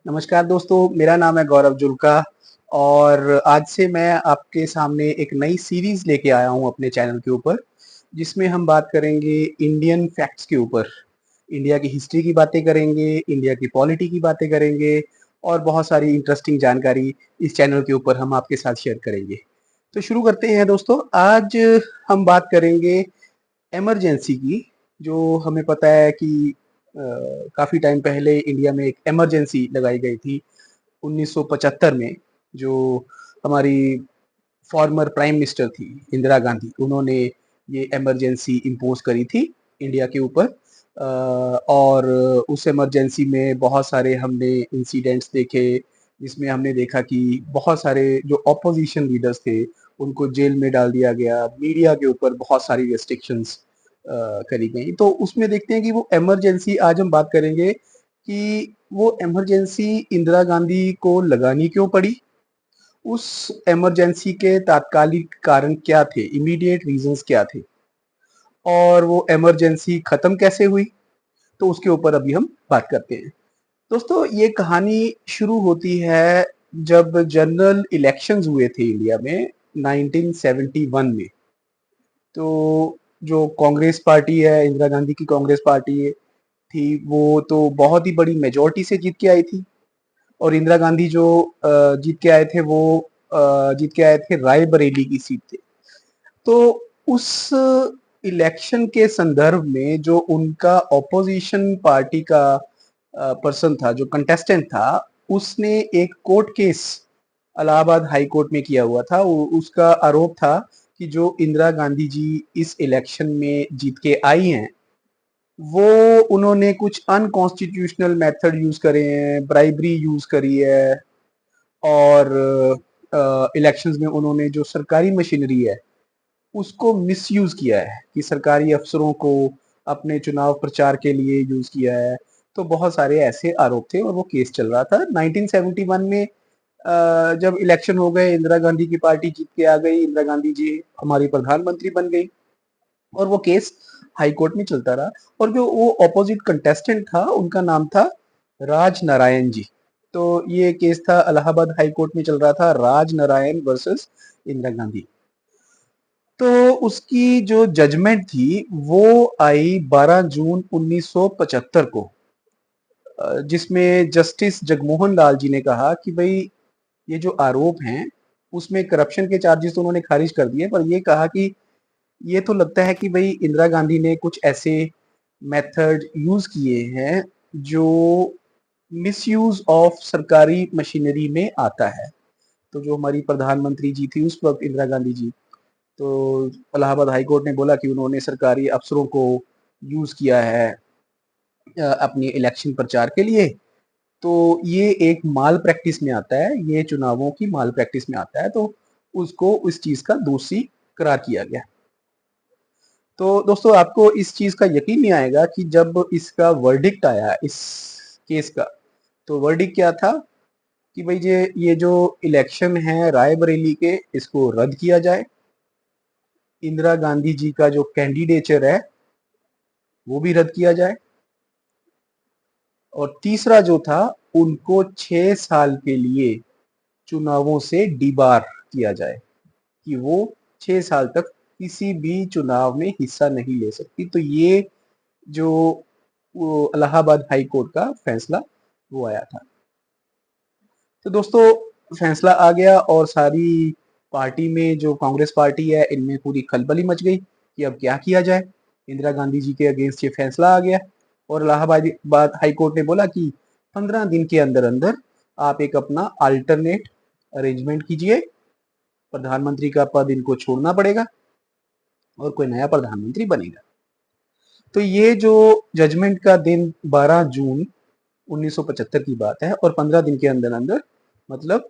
नमस्कार दोस्तों, मेरा नाम है गौरव जुल्का और आज से मैं आपके सामने एक नई सीरीज़ लेके आया हूँ अपने चैनल के ऊपर, जिसमें हम बात करेंगे इंडियन फैक्ट्स के ऊपर। इंडिया की हिस्ट्री की बातें करेंगे, इंडिया की पॉलिटी की बातें करेंगे और बहुत सारी इंटरेस्टिंग जानकारी इस चैनल के ऊपर हम आपके साथ शेयर करेंगे। तो शुरू करते हैं दोस्तों, आज हम बात करेंगे इमरजेंसी की, जो हमें पता है कि काफ़ी टाइम पहले इंडिया में एक इमरजेंसी लगाई गई थी 1975 में, जो हमारी फॉर्मर प्राइम मिनिस्टर थी इंदिरा गांधी, उन्होंने ये इमरजेंसी इम्पोज करी थी इंडिया के ऊपर। और उस इमरजेंसी में बहुत सारे हमने इंसिडेंट्स देखे, जिसमें हमने देखा कि बहुत सारे जो ऑपोजिशन लीडर्स थे उनको जेल में डाल दिया गया, मीडिया के ऊपर बहुत सारी रेस्ट्रिक्शंस करी गई। तो उसमें देखते हैं कि वो इमरजेंसी, आज हम बात करेंगे कि वो इमरजेंसी इंदिरा गांधी को लगानी क्यों पड़ी, उस इमरजेंसी के तात्कालिक कारण क्या थे, इमीडिएट रीजंस क्या थे और वो इमरजेंसी खत्म कैसे हुई। तो उसके ऊपर अभी हम बात करते हैं। दोस्तों, ये कहानी शुरू होती है जब जनरल इलेक्शंस हुए थे इंडिया में 1971 में। तो जो कांग्रेस पार्टी है, इंदिरा गांधी की कांग्रेस पार्टी है, थी, वो तो बहुत ही बड़ी मेजोरिटी से जीत के आई थी। और इंदिरा गांधी जो जीत के आए थे, वो जीत के आए थे रायबरेली की सीट थे। तो उस इलेक्शन के संदर्भ में जो उनका ऑपोजिशन पार्टी का पर्सन था, जो कंटेस्टेंट था, उसने एक court case Allahabad high court में किया हुआ था। उसका आरोप था कि जो इंदिरा गांधी जी इस इलेक्शन में जीत के आई हैं, वो उन्होंने कुछ अनकॉन्स्टिट्यूशनल मेथड यूज करे हैं, ब्राइबरी यूज करी है और इलेक्शंस में उन्होंने जो सरकारी मशीनरी है उसको मिसयूज किया है, कि सरकारी अफसरों को अपने चुनाव प्रचार के लिए यूज किया है। तो बहुत सारे ऐसे आरोप थे और वो केस चल रहा था 1971 में। जब इलेक्शन हो गए, इंदिरा गांधी की पार्टी जीत के आ गई, इंदिरा गांधी जी हमारी प्रधानमंत्री बन गई और वो केस हाई कोर्ट में चलता रहा। और जो वो ऑपोजिट कंटेस्टेंट था, उनका नाम था राज नारायण जी। तो ये केस था इलाहाबाद हाई कोर्ट में चल रहा था, राज नारायण वर्सेस इंदिरा गांधी। तो उसकी जो जजमेंट थी वो आई 12 जून 1975 को, जिसमें जस्टिस जगमोहन लाल जी ने कहा कि भाई, ये जो आरोप हैं उसमें करप्शन के चार्जेस तो उन्होंने खारिज कर दिए, पर ये कहा कि ये तो लगता है कि भाई इंदिरा गांधी ने कुछ ऐसे मेथड यूज किए हैं जो मिसयूज ऑफ सरकारी मशीनरी में आता है। तो जो हमारी प्रधानमंत्री जी थी उस वक्त, इंदिरा गांधी जी, तो इलाहाबाद हाई कोर्ट ने बोला कि उन्होंने सरकारी अफसरों को यूज किया है अपनी इलेक्शन प्रचार के लिए। तो ये एक माल प्रैक्टिस में आता है, ये चुनावों की माल प्रैक्टिस में आता है। तो उसको इस चीज का दोषी करार किया गया। तो दोस्तों, आपको इस चीज का यकीन नहीं आएगा कि जब इसका वर्डिक्ट आया इस केस का, तो वर्डिक्ट क्या था कि भाई ये जो इलेक्शन है रायबरेली के, इसको रद्द किया जाए। इंदिरा गांधी जी का जो कैंडिडेचर है वो भी रद्द किया जाए। और तीसरा जो था, उनको 6 साल के लिए चुनावों से डिबार किया जाए, कि वो 6 साल तक किसी भी चुनाव में हिस्सा नहीं ले सकती। तो ये जो वो इलाहाबाद हाई कोर्ट का फैसला वो आया था। तो दोस्तों, फैसला आ गया और सारी पार्टी में, जो कांग्रेस पार्टी है, इनमें पूरी खलबली मच गई कि अब क्या किया जाए। इंदिरा गांधी जी के अगेंस्ट ये फैसला आ गया और इलाहाबाद हाई कोर्ट ने बोला कि 15 दिन के अंदर अंदर आप एक अपना अल्टरनेट अरेंजमेंट कीजिए, प्रधानमंत्री का पद इनको छोड़ना पड़ेगा और कोई नया प्रधानमंत्री बनेगा। तो ये जो जजमेंट का दिन 12 जून 1975 की बात है और 15 दिन के अंदर अंदर, मतलब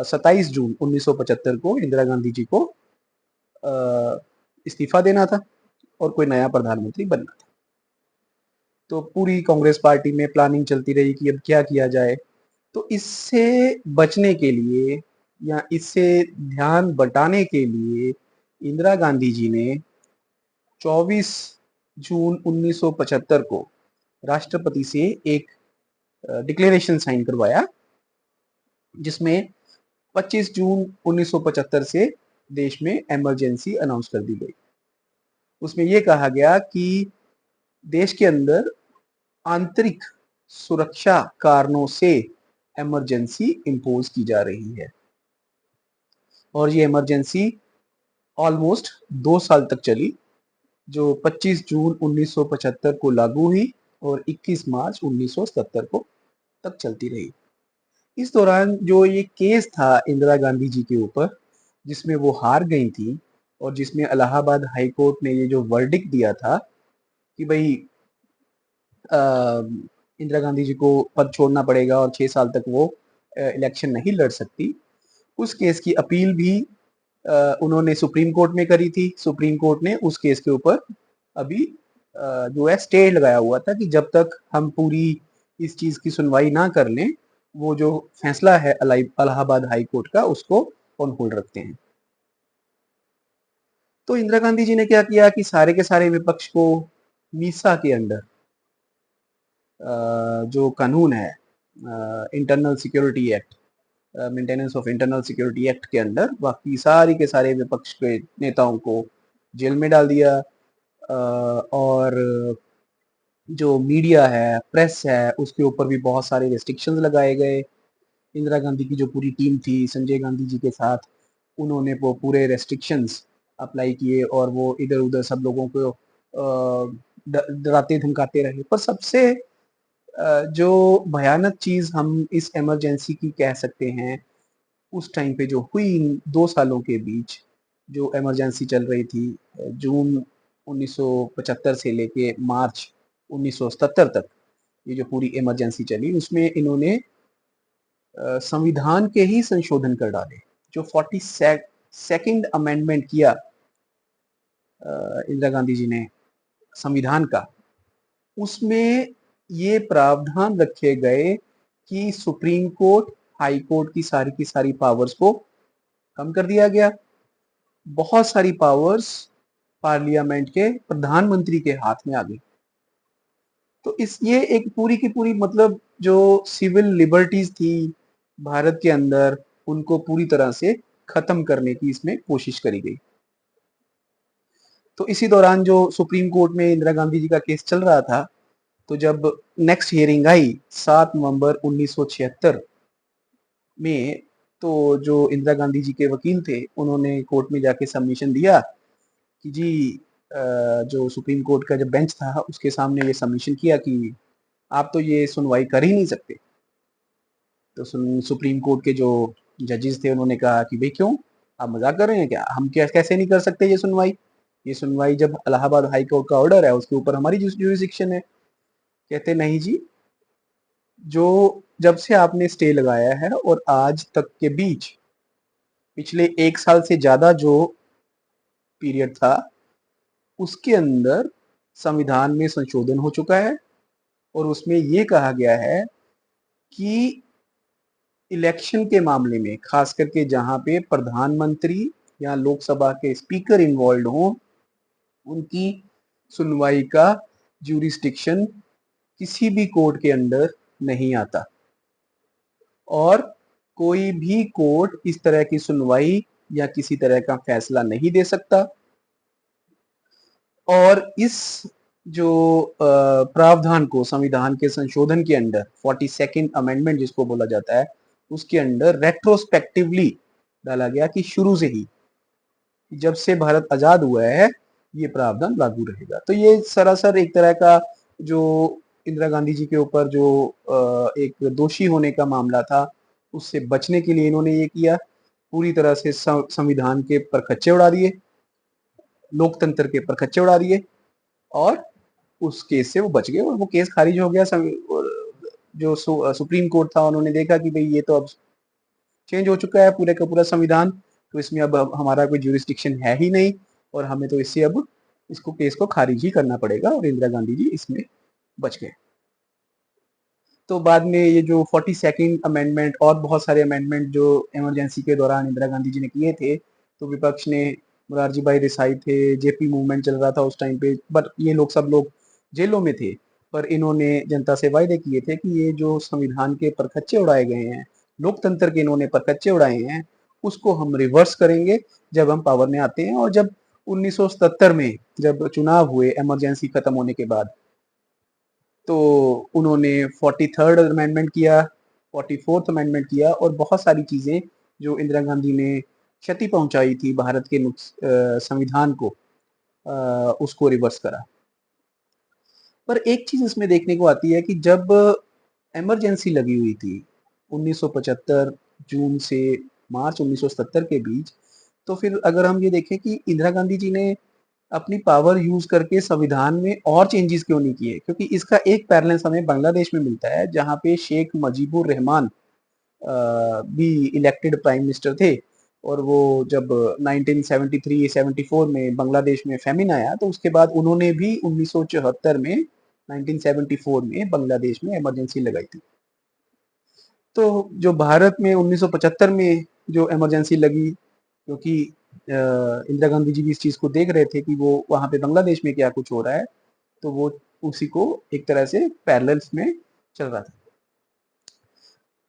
27 जून 1975 को इंदिरा गांधी जी को इस्तीफा देना था और कोई नया प्रधानमंत्री बनना था। तो पूरी कांग्रेस पार्टी में प्लानिंग चलती रही कि अब क्या किया जाए। तो इससे बचने के लिए या इससे ध्यान बटाने के लिए इंदिरा गांधी जी ने 24 जून 1975 को राष्ट्रपति से एक डिक्लेरेशन साइन करवाया, जिसमें 25 जून 1975 से देश में इमरजेंसी अनाउंस कर दी गई। उसमें यह कहा गया कि देश के अंदर आंतरिक सुरक्षा कारणों से इमरजेंसी इम्पोज की जा रही है, और ये इमरजेंसी ऑलमोस्ट 2 साल तक चली, जो 25 जून 1975 को लागू हुई और 21 मार्च 1977 को तक चलती रही। इस दौरान जो ये केस था इंदिरा गांधी जी के ऊपर, जिसमें वो हार गई थी और जिसमें इलाहाबाद हाई कोर्ट ने ये जो वर्डिक्ट दिया था कि भाई इंदिरा गांधी जी को पद छोड़ना पड़ेगा और 6 साल तक वो इलेक्शन नहीं लड़ सकती, उस केस की अपील भी उन्होंने सुप्रीम कोर्ट में करी थी। सुप्रीम कोर्ट ने उस केस के ऊपर अभी जो है स्टे लगाया हुआ था कि जब तक हम पूरी इस चीज की सुनवाई ना कर लें, वो जो फैसला है इलाहाबाद हाई कोर्ट का, उसको ऑन होल्ड रखते हैं। तो इंदिरा गांधी जी ने क्या किया कि सारे के सारे विपक्ष को मीसा के अंडर जो कानून है internal security act, maintenance of internal security act के अंडर, बाकी सारी के सारे विपक्ष के नेताओं को जेल में डाल दिया, और जो मीडिया है, प्रेस है, उसके ऊपर भी बहुत सारे रेस्ट्रिक्शंस लगाए गए। इंदिरा गांधी की जो पूरी टीम थी संजय गांधी जी के साथ, उन्होंने वो पूरे रेस्ट्रिक्शंस अप्लाई किए और वो इधर उधर सब लोगों को डराते धमकाते रहे। पर सबसे जो भयानक चीज हम इस इमरजेंसी की कह सकते हैं, उस टाइम पे जो हुई इन 2 सालों के बीच जो इमरजेंसी चल रही थी, जून 1975 से लेके मार्च 1977 तक ये जो पूरी इमरजेंसी चली, उसमें इन्होंने संविधान के ही संशोधन कर डाले। जो 42nd अमेंडमेंट किया इंदिरा गांधी जी ने संविधान का, उसमें ये प्रावधान रखे गए कि सुप्रीम कोर्ट, हाई कोर्ट की सारी पावर्स को कम कर दिया गया। बहुत सारी पावर्स पार्लियामेंट के प्रधानमंत्री के हाथ में आ गई। तो इस ये एक पूरी की पूरी मतलब जो सिविल लिबर्टीज थी भारत के अंदर, उनको पूरी तरह से खत्म करने की इसमें कोशिश करी गई। तो इसी दौरान जो सुप्रीम कोर्ट में इंदिरा गांधी जी का केस चल रहा था, तो जब नेक्स्ट हियरिंग आई 7 नवंबर 1976 में, तो जो इंदिरा गांधी जी के वकील थे, उन्होंने कोर्ट में जाके सबमिशन दिया कि जी जो सुप्रीम कोर्ट का जब बेंच था उसके सामने ये सबमिशन किया कि आप तो ये सुनवाई कर ही नहीं सकते। तो सुप्रीम कोर्ट के जो जजेस थे, उन्होंने कहा कि भाई क्यों, आप मजाक कर रहे हैं क्या, हम क्या कैसे नहीं कर सकते ये सुनवाई जब इलाहाबाद हाई कोर्ट का ऑर्डर है उसके ऊपर हमारी जुरिस्डिक्शन है। कहते नहीं जी, जो जब से आपने स्टे लगाया है और आज तक के बीच पिछले 1 साल से ज्यादा जो पीरियड था, उसके अंदर संविधान में संशोधन हो चुका है और उसमें ये कहा गया है कि इलेक्शन के मामले में, खास करके जहां पे प्रधानमंत्री या लोकसभा के स्पीकर इन्वॉल्व हों, उनकी सुनवाई का ज्यूरिस्डिक्शन किसी भी कोर्ट के अंडर नहीं आता, और कोई भी कोर्ट इस तरह की सुनवाई या किसी तरह का फैसला नहीं दे सकता। और इस जो प्रावधान को संविधान के संशोधन के अंडर 42nd अमेंडमेंट जिसको बोला जाता है, उसके अंडर रेट्रोस्पेक्टिवली डाला गया कि शुरू से ही जब से भारत आजाद हुआ है ये प्रावधान लागू रहेगा। तो ये सरासर एक तरह का जो इंदिरा गांधी जी के ऊपर जो एक दोषी होने का मामला था, उससे बचने के लिए इन्होंने ये किया, पूरी तरह से संविधान के परखच्चे उड़ा दिए, लोकतंत्र के परखच्चे उड़ा दिए, और उस केस से वो बच गए और वो केस खारिज हो गया। जो सुप्रीम कोर्ट था, उन्होंने देखा कि भाई ये तो अब चेंज हो चुका है पूरे का पूरा संविधान, तो इसमें अब हमारा कोई ज्यूरिस्डिक्शन है ही नहीं और हमें तो इससे अब इसको केस को खारिज ही करना पड़ेगा, और इंदिरा गांधी जी इसमें बच गए। तो बाद में ये जो 42nd अमेंडमेंट और बहुत सारे अमेंडमेंट जो इमरजेंसी के दौरान इंदिरा गांधी जी ने किए थे, तो विपक्ष ने, मोरारजी भाई देसाई थे, जेपी मूवमेंट चल रहा था उस टाइम पे, बट ये लोग सब लोग जेलों में थे, पर इन्होंने जनता से वायदे किए थे कि ये जो संविधान के परखच्चे उड़ाए गए हैं, लोकतंत्र के इन्होंने परखच्चे उड़ाए हैं, उसको हम रिवर्स करेंगे जब हम पावर में आते हैं। और जब 1977 में जब चुनाव हुए इमरजेंसी खत्म होने के बाद, तो उन्होंने 43rd अमेंडमेंट किया, 44th अमेंडमेंट किया और बहुत सारी चीजें जो इंदिरा गांधी ने क्षति पहुंचाई थी भारत के संविधान को, उसको रिवर्स करा। पर एक चीज इसमें देखने को आती है कि जब इमरजेंसी लगी हुई थी 1975 जून से मार्च 1977 के बीच, तो फिर अगर हम ये देखें कि इंदिरा गांधी जी ने अपनी पावर यूज करके संविधान में और चेंजेस क्यों नहीं किए, क्योंकि इसका एक पैरेलल हमें बांग्लादेश में मिलता है जहां पे शेख मुजीबुर रहमान भी इलेक्टेड प्राइम मिनिस्टर थे। और वो जब 1973-74 में बांग्लादेश में फेमिन आया, तो उसके बाद उन्होंने भी 1974 में 1974 में बांग्लादेश में इमरजेंसी लगाई थी। तो जो भारत में 1975 में जो इमरजेंसी लगी, क्योंकि इंदिरा गांधी जी भी इस चीज को देख रहे थे कि वो वहां पे बांग्लादेश में क्या कुछ हो रहा है, तो वो उसी को एक तरह से पैरेलल्स में चल रहा था।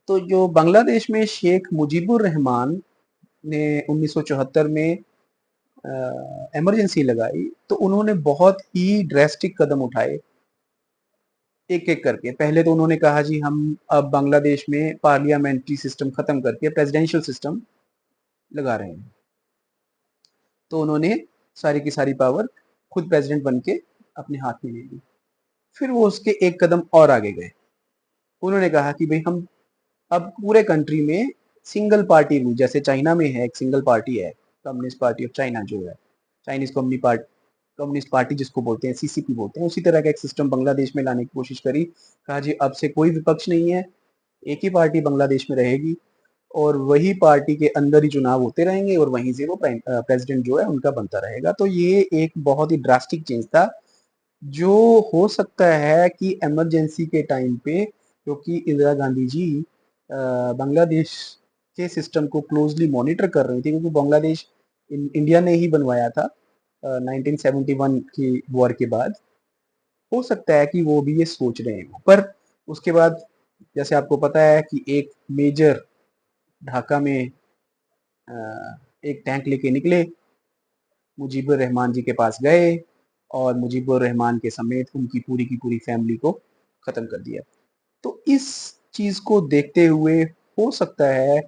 तो जो बांग्लादेश में शेख मुजीबुर रहमान ने 1974 में इमरजेंसी लगाई, तो उन्होंने बहुत ही ड्रेस्टिक कदम उठाए एक एक करके। पहले तो उन्होंने कहा जी हम अब बांग्लादेश में पार्लियामेंट्री सिस्टम खत्म करके प्रेसिडेंशियल सिस्टम लगा रहे हैं। तो उन्होंने सारी की सारी पावर खुद प्रेसिडेंट बन के अपने हाथ में ले ली। फिर वो उसके एक कदम और आगे गए। उन्होंने कहा कि भाई हम अब पूरे कंट्री में सिंगल पार्टी रूल, जैसे चाइना में है एक सिंगल पार्टी है, कम्युनिस्ट पार्टी ऑफ चाइना जो है, चाइनीज कम्युनिस्ट पार्टी जिसको बोलते हैं, सीसीपी बोलते हैं, उसी तरह का एक सिस्टम बांग्लादेश में लाने की कोशिश करी। कहा जी अब से कोई विपक्ष नहीं है, एक ही पार्टी बांग्लादेश में रहेगी और वही पार्टी के अंदर ही चुनाव होते रहेंगे और वहीं से वो प्रेसिडेंट जो है उनका बनता रहेगा। तो ये एक बहुत ही ड्रास्टिक चेंज था, जो हो सकता है कि इमरजेंसी के टाइम पे, क्योंकि इंदिरा गांधी जी बांग्लादेश के सिस्टम को क्लोजली मॉनिटर कर रही थी, क्योंकि बांग्लादेश इंडिया ने ही बनवाया था 1971 की वॉर के बाद। हो सकता है कि वो भी ये सोच रहे हैं। पर उसके बाद जैसे आपको पता है कि एक मेजर ढाका में एक टैंक लेके निकले, मुजीबुर रहमान जी के पास गए और मुजीबुर रहमान के समेत उनकी पूरी की पूरी फैमिली को खत्म कर दिया। तो इस चीज को देखते हुए हो सकता है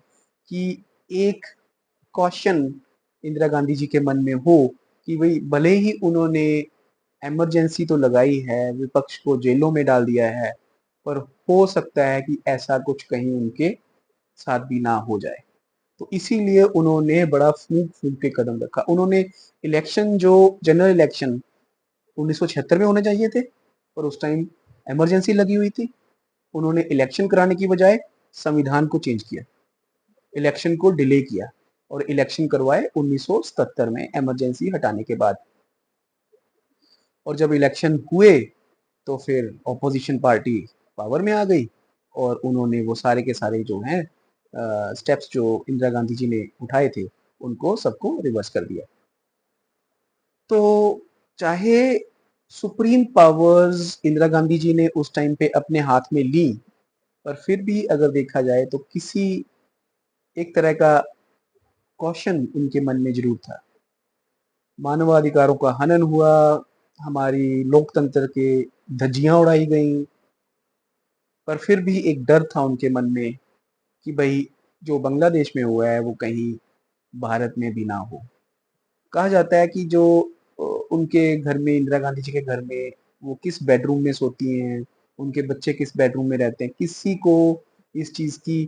कि एक क्वेश्चन इंदिरा गांधी जी के मन में हो कि भाई भले ही उन्होंने इमरजेंसी तो लगाई है, विपक्ष को जेलों में डाल दिया है, पर हो सकता है कि ऐसा कुछ कहीं उनके साथ भी ना हो जाए। तो इसीलिए उन्होंने बड़ा फूंक फूंक के कदम रखा। उन्होंने इलेक्शन, जो जनरल इलेक्शन 1976 में होने चाहिए थे, पर उस टाइम इमरजेंसी लगी हुई थी, उन्होंने इलेक्शन कराने की बजाय संविधान को चेंज किया, इलेक्शन को डिले किया और इलेक्शन करवाए 1977 में इमरजेंसी हटाने के बाद। और जब इलेक्शन हुए तो फिर ऑपोजिशन पार्टी पावर में आ गई और उन्होंने वो सारे के सारे जो हैं स्टेप्स जो इंदिरा गांधी जी ने उठाए थे उनको सबको रिवर्स कर दिया। तो चाहे सुप्रीम पावर्स इंदिरा गांधी जी ने उस टाइम पे अपने हाथ में ली, पर फिर भी अगर देखा जाए तो किसी एक तरह का क्वेश्चन उनके मन में जरूर था। मानवाधिकारों का हनन हुआ, हमारी लोकतंत्र के धज्जियां उड़ाई गईं, पर फिर भी एक डर था उनके मन में कि भाई जो बांग्लादेश में हुआ है वो कहीं भारत में भी ना हो। कहा जाता है कि जो उनके घर में, इंदिरा गांधी जी के घर में, वो किस बेडरूम में सोती हैं, उनके बच्चे किस बेडरूम में रहते हैं, किसी को इस चीज की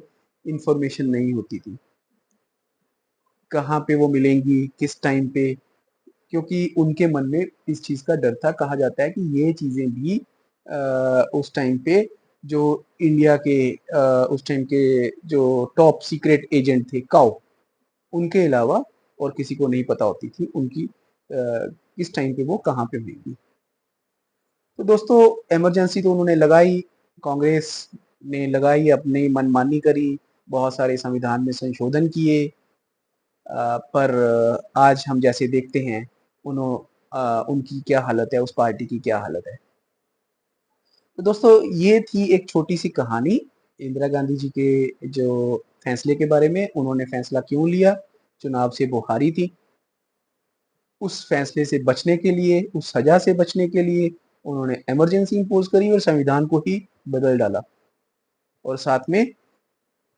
इंफॉर्मेशन नहीं होती थी, कहाँ पे वो मिलेंगी किस टाइम पे, क्योंकि उनके मन में इस चीज का डर था। कहा जाता है कि ये चीजें भी उस टाइम पे जो इंडिया के उस टाइम के जो टॉप सीक्रेट एजेंट थे काउ, उनके अलावा और किसी को नहीं पता होती थी उनकी किस टाइम पे वो कहाँ पे हुई। तो दोस्तों इमरजेंसी तो उन्होंने लगाई, कांग्रेस ने लगाई, अपनी मनमानी करी, बहुत सारे संविधान में संशोधन किए, पर आज हम जैसे देखते हैं उन्हों उनकी क्या हालत है, उस पार्टी की क्या हालत है। तो दोस्तों ये थी एक छोटी सी कहानी इंदिरा गांधी जी के जो फैसले के बारे में। उन्होंने फैसला क्यों लिया, चुनाव से वो हारी थी, उस फैसले से बचने के लिए, उस सजा से बचने के लिए उन्होंने इमरजेंसी इम्पोज करी और संविधान को ही बदल डाला। और साथ में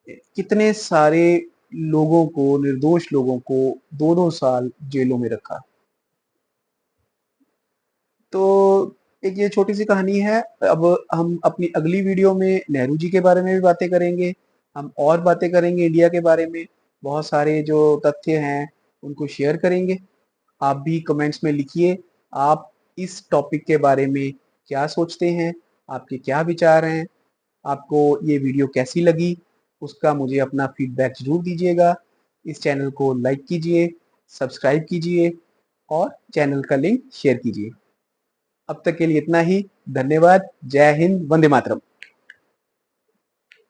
कितने सारे लोगों को, निर्दोष लोगों को 2-2 साल जेलों में रखा। तो एक ये छोटी सी कहानी है। अब हम अपनी अगली वीडियो में नेहरू जी के बारे में भी बातें करेंगे। हम और बातें करेंगे इंडिया के बारे में, बहुत सारे जो तथ्य हैं उनको शेयर करेंगे। आप भी कमेंट्स में लिखिए आप इस टॉपिक के बारे में क्या सोचते हैं, आपके क्या विचार हैं, आपको ये वीडियो कैसी लगी, उसका मुझे अपना फीडबैक ज़रूर दीजिएगा। इस चैनल को लाइक कीजिए, सब्सक्राइब कीजिए और चैनल का लिंक शेयर कीजिए। अब तक के लिए इतना ही। धन्यवाद। जय हिंद। वंदे मातरम।